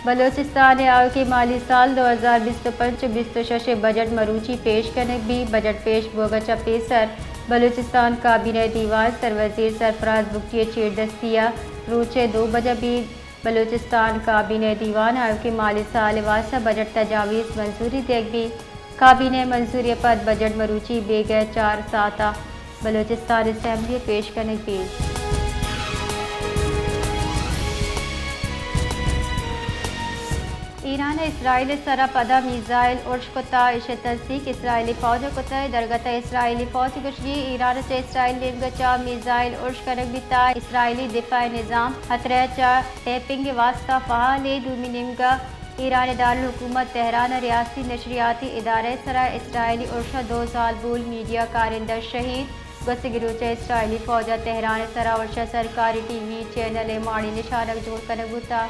بلوچستان کے مالی سال 2025-26 بجٹ مروچی پیش کرنے بھی بجٹ پیش بوگچا پیسر بلوچستان کابینہ دیوان سروزیر سرفراز بگٹی چیر دستیا روچے 2 بجے بھی بلوچستان کابینہ دیوان کے مالی سال واسطہ بجٹ تجاویز منظوری دیکھ بھی کابینہ منظوری پر بجٹ مروچی بے گئے 4 ساتہ بلوچستان اسمبلی پیش کرنے بھی ایران اسرائیل سرا پدا میزائل ارش کتا اش تصدیق اسرائیلی فوج کتا درگتا اسرائیلی فوج گشگی ایران سے اسرائیل نیمگچا میزائل ارش کنک بیتا اسرائیلی دفاع نظام خطرہ چا ٹیپنگ واسطہ فعال دومی نیمگا ایران دارالحکومت تہران ریاستی نشریاتی ادارے سرا اسرائیلی ارشا 2 سال بول میڈیا کارندہ شہید گسگروچہ اسرائیلی فوجہ تہران سرا ارشا سرکاری ٹی وی چینل ماڑی نشانک جوڑ کنک بوتا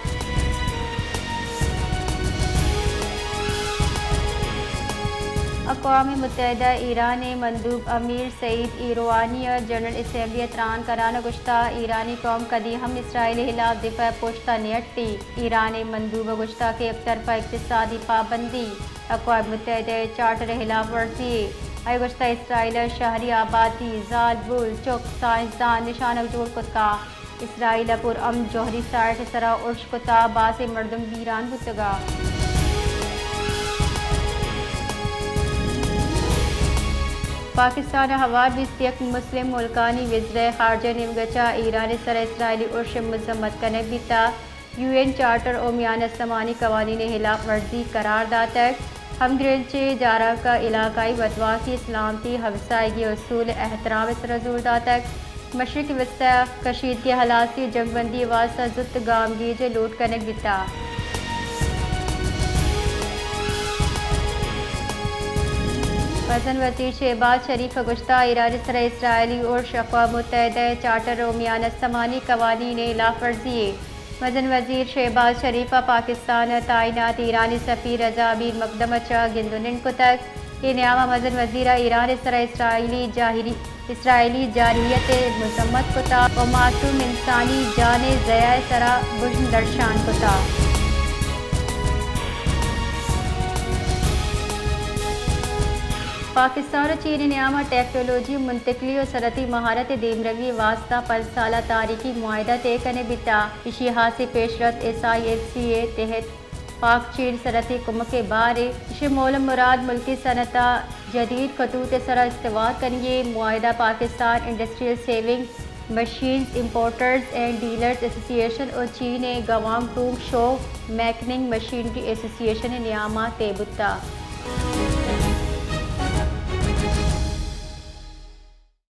اقوام متحدہ ایران مندوب امیر سعید ایروانی جنرل اسمبلی اطران کرانا گشتہ ایرانی قوم کدی ہم اسرائیلی خلاف دفاع پوشتہ نیٹی ایران مندوب گشتہ کے ایک طرفہ اقتصادی پابندی اقوام متحدہ چارٹر خلاف ورزی اے گشتہ اسرائیل شہری آبادی زال بول چک سائنسدان نشانک جوڑ کتا اسرائیل پر جوہری سائٹ سرا ارش کتا باس مردم ویران بتگا پاکستان حوار 21 مسلم ملکانی وزیر خارجہ نیمگچا ایران سر اسرائیلی ارش مذمت کنک بیتا UN چارٹر او میان سمانی قوانین خلاف ورزی قرار داتک ہم گرنچے جارہ کا علاقائی وطوا کی سلامتی ہمسائیگی اصول احترام سر زور داتک مشرق وسطی کشیدگی حالاتی جنگ بندی واسطہ زت گامگیج لوٹ کنک بیتا وزن وزیر شہباز شریف گشتہ ایران سر اسرائیلی ارش اقوام متحدہ چارٹر و میان سمانی قوانین خلاف ورزی وزن وزیر شہباز شریف پاکستان تعینات ایرانی سفیر رضا امیر مقدم چا گندنن کتک یہ نیامہ وزن وزیر ایران سر اسرائیلی جارحیت مذمت کتا و معصوم انسانی جان ضیاء سرا بجن درشان کتا پاکستان و چین نیامہ ٹیکنالوجی منتقلی و صنعتی مہارت دیمروی واسطہ 5 سالہ تاریخی معاہدہ طے کرنے بیتا اسی حاصل پیش رفت SIFCA تحت پاک چین صنعتی کمک کے بارے اسی مول مراد ملکی صنعت جدید خطوط سرا استوار کرنے معاہدہ Pakistan industrial saving machines importers and dealers ایسوسی ایشن اور چین گوانگ ڈونگ شو میکننگ مشینری ایسوسی ایشن نیامہ طے بتا